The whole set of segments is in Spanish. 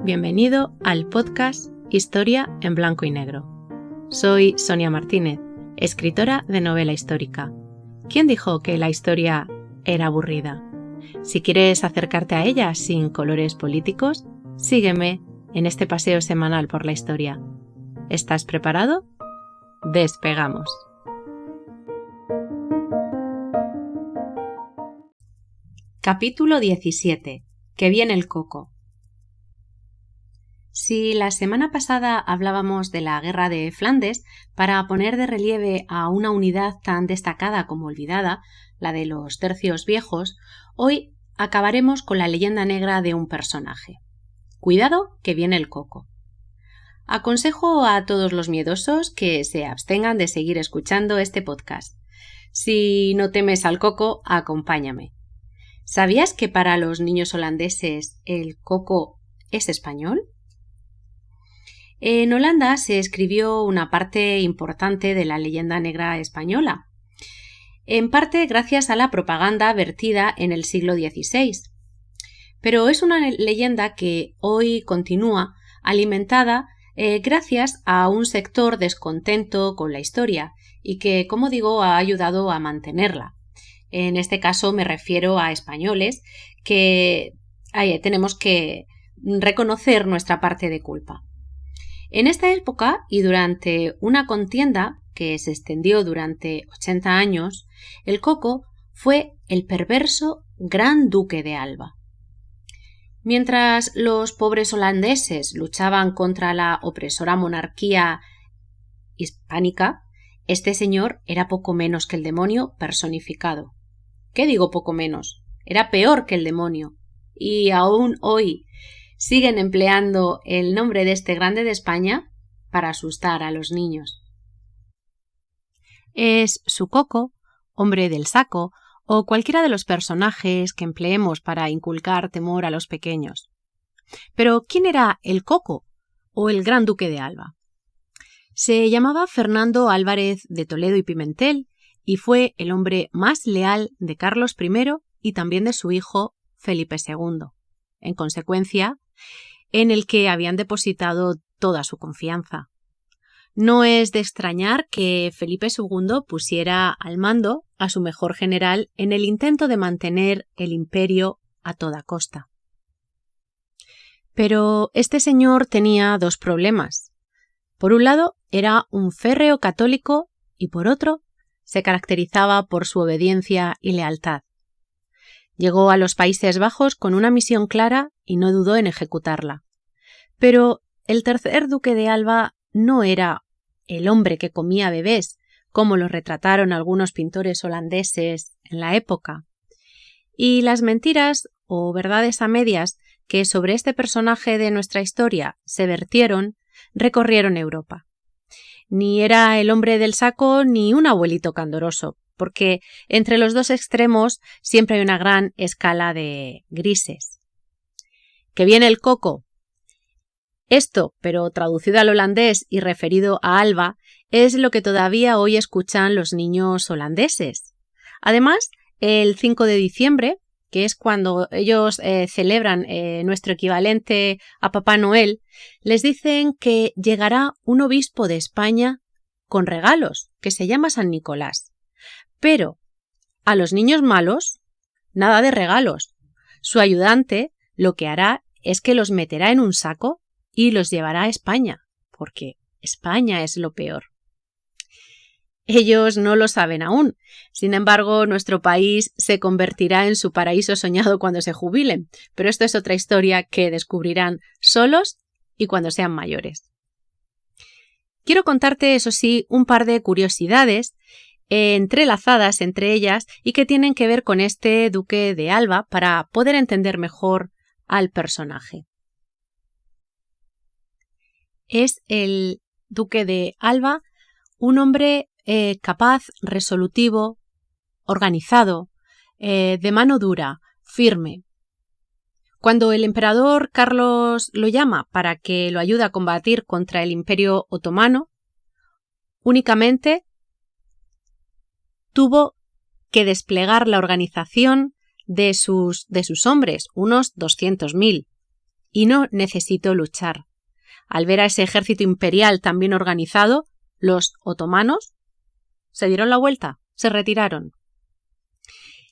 Bienvenido al podcast Historia en Blanco y Negro. Soy Sonia Martínez, escritora de novela histórica. ¿Quién dijo que la historia era aburrida? Si quieres acercarte a ella sin colores políticos, sígueme en este paseo semanal por la historia. ¿Estás preparado? ¡Despegamos! Capítulo 17. Que viene el coco. Si la semana pasada hablábamos de la Guerra de Flandes para poner de relieve a una unidad tan destacada como olvidada, la de los tercios viejos, hoy acabaremos con la leyenda negra de un personaje. Cuidado, que viene el coco. Aconsejo a todos los miedosos que se abstengan de seguir escuchando este podcast. Si no temes al coco, acompáñame. ¿Sabías que para los niños holandeses el coco es español? En Holanda se escribió una parte importante de la leyenda negra española, en parte gracias a la propaganda vertida en el siglo XVI. Pero es una leyenda que hoy continúa alimentada gracias a un sector descontento con la historia y que, como digo, ha ayudado a mantenerla. En este caso me refiero a españoles que tenemos que reconocer nuestra parte de culpa. En esta época y durante una contienda que se extendió durante 80 años, el coco fue el perverso Gran Duque de Alba. Mientras los pobres holandeses luchaban contra la opresora monarquía hispánica, este señor era poco menos que el demonio personificado. ¿Qué digo poco menos? Era peor que el demonio. Y aún hoy siguen empleando el nombre de este grande de España para asustar a los niños. Es su coco, hombre del saco o cualquiera de los personajes que empleemos para inculcar temor a los pequeños. Pero ¿quién era el coco o el Gran Duque de Alba? Se llamaba Fernando Álvarez de Toledo y Pimentel y fue el hombre más leal de Carlos I y también de su hijo Felipe II. En consecuencia, en el que habían depositado toda su confianza. No es de extrañar que Felipe II pusiera al mando a su mejor general en el intento de mantener el imperio a toda costa. Pero este señor tenía dos problemas. Por un lado, era un férreo católico y por otro, se caracterizaba por su obediencia y lealtad. Llegó a los Países Bajos con una misión clara y no dudó en ejecutarla. Pero el tercer duque de Alba no era el hombre que comía bebés, como lo retrataron algunos pintores holandeses en la época. Y las mentiras o verdades a medias que sobre este personaje de nuestra historia se vertieron recorrieron Europa. Ni era el hombre del saco ni un abuelito candoroso, porque entre los dos extremos siempre hay una gran escala de grises. ¿Que viene el coco? Esto, pero traducido al holandés y referido a Alba, es lo que todavía hoy escuchan los niños holandeses. Además, el 5 de diciembre, que es cuando ellos celebran nuestro equivalente a Papá Noel, les dicen que llegará un obispo de España con regalos, que se llama San Nicolás. Pero a los niños malos, nada de regalos. Su ayudante lo que hará es que los meterá en un saco y los llevará a España, porque España es lo peor. Ellos no lo saben aún. Sin embargo, nuestro país se convertirá en su paraíso soñado cuando se jubilen, pero esto es otra historia que descubrirán solos y cuando sean mayores. Quiero contarte, eso sí, un par de curiosidades entrelazadas entre ellas y que tienen que ver con este duque de Alba para poder entender mejor al personaje. Es el duque de Alba un hombre capaz, resolutivo, organizado, de mano dura, firme. Cuando el emperador Carlos lo llama para que lo ayude a combatir contra el Imperio Otomano, únicamente tuvo que desplegar la organización de sus hombres, unos 200.000. y no necesitó luchar. Al ver a ese ejército imperial tan bien organizado, los otomanos se dieron la vuelta, se retiraron.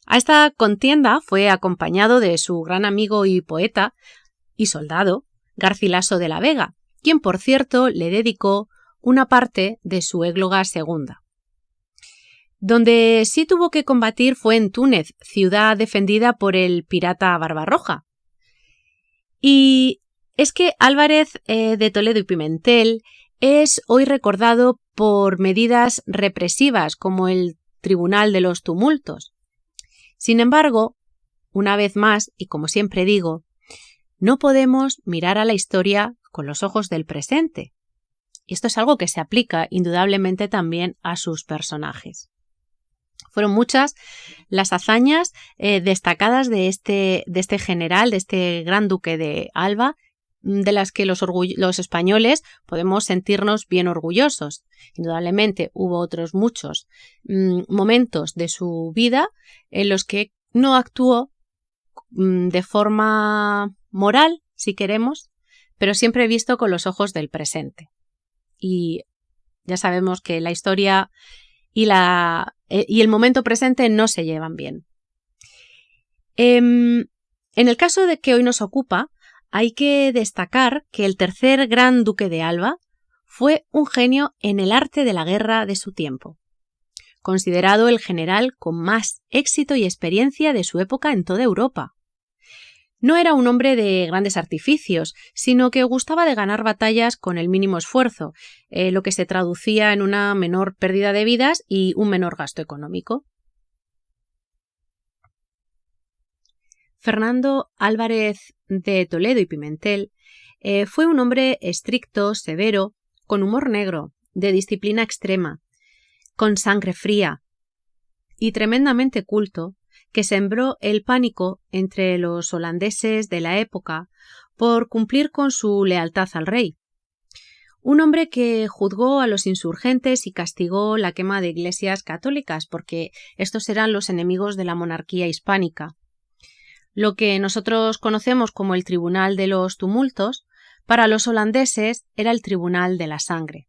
A esta contienda fue acompañado de su gran amigo y poeta y soldado, Garcilaso de la Vega, quien por cierto le dedicó una parte de su égloga segunda. Donde sí tuvo que combatir fue en Túnez, ciudad defendida por el pirata Barbarroja. Y es que Álvarez de Toledo y Pimentel es hoy recordado por medidas represivas como el Tribunal de los Tumultos. Sin embargo, una vez más, y como siempre digo, no podemos mirar a la historia con los ojos del presente. Y esto es algo que se aplica indudablemente también a sus personajes. Fueron muchas las hazañas destacadas de este general, de este gran duque de Alba, de las que los españoles podemos sentirnos bien orgullosos. Indudablemente hubo otros muchos momentos de su vida en los que no actuó de forma moral, si queremos, pero siempre visto con los ojos del presente. Y ya sabemos que la historia y el momento presente no se llevan bien. En el caso de que hoy nos ocupa, hay que destacar que el tercer gran duque de Alba fue un genio en el arte de la guerra de su tiempo, considerado el general con más éxito y experiencia de su época en toda Europa. No era un hombre de grandes artificios, sino que gustaba de ganar batallas con el mínimo esfuerzo, lo que se traducía en una menor pérdida de vidas y un menor gasto económico. Fernando Álvarez de Toledo y Pimentel fue un hombre estricto, severo, con humor negro, de disciplina extrema, con sangre fría y tremendamente culto, que sembró el pánico entre los holandeses de la época por cumplir con su lealtad al rey. Un hombre que juzgó a los insurgentes y castigó la quema de iglesias católicas, porque estos eran los enemigos de la monarquía hispánica. Lo que nosotros conocemos como el Tribunal de los Tumultos, para los holandeses era el Tribunal de la Sangre.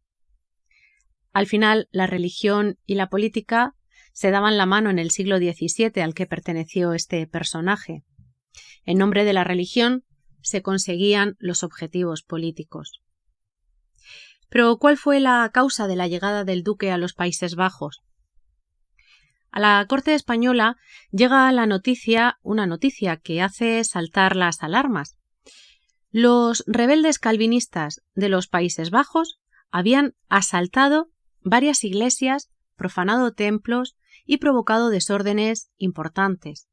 Al final, la religión y la política se daban la mano en el siglo XVII al que perteneció este personaje. En nombre de la religión se conseguían los objetivos políticos. Pero, ¿cuál fue la causa de la llegada del duque a los Países Bajos? A la corte española llega una noticia que hace saltar las alarmas. Los rebeldes calvinistas de los Países Bajos habían asaltado varias iglesias, profanado templos y provocado desórdenes importantes.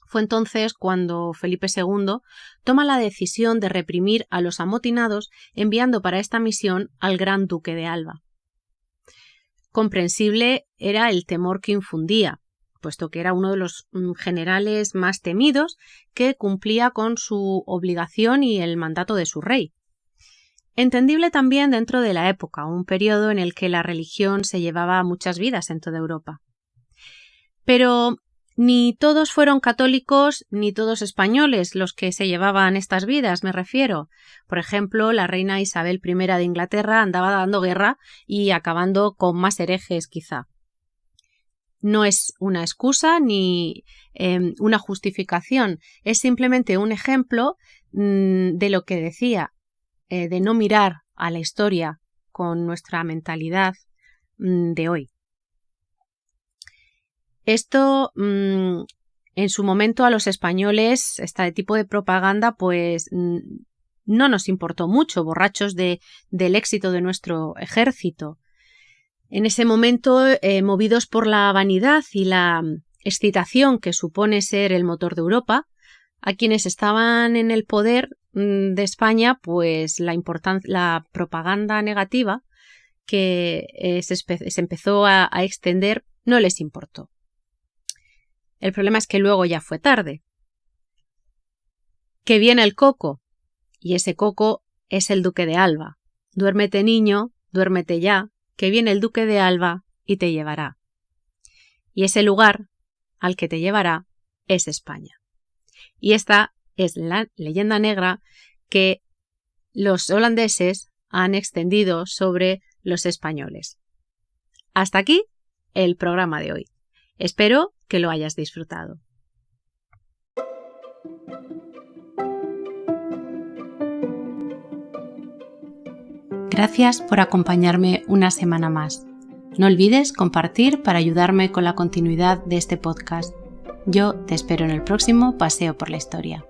Fue entonces cuando Felipe II toma la decisión de reprimir a los amotinados, enviando para esta misión al gran duque de Alba. Comprensible era el temor que infundía, puesto que era uno de los generales más temidos que cumplía con su obligación y el mandato de su rey. Entendible también dentro de la época, un periodo en el que la religión se llevaba muchas vidas en toda Europa. Pero ni todos fueron católicos ni todos españoles los que se llevaban estas vidas, me refiero. Por ejemplo, la reina Isabel I de Inglaterra andaba dando guerra y acabando con más herejes quizá. No es una excusa ni una justificación, es simplemente un ejemplo de lo que decía, de no mirar a la historia con nuestra mentalidad de hoy. Esto, en su momento a los españoles, este tipo de propaganda, pues no nos importó mucho, borrachos del éxito de nuestro ejército. En ese momento, movidos por la vanidad y la excitación que supone ser el motor de Europa, a quienes estaban en el poder de España, pues la propaganda negativa que se empezó a extender no les importó. El problema es que luego ya fue tarde. Que viene el coco, y ese coco es el duque de Alba. Duérmete, niño, duérmete ya, que viene el duque de Alba y te llevará. Y ese lugar al que te llevará es España. Y esta es la leyenda negra que los holandeses han extendido sobre los españoles. Hasta aquí el programa de hoy. Espero que lo hayas disfrutado. Gracias por acompañarme una semana más. No olvides compartir para ayudarme con la continuidad de este podcast. Yo te espero en el próximo Paseo por la Historia.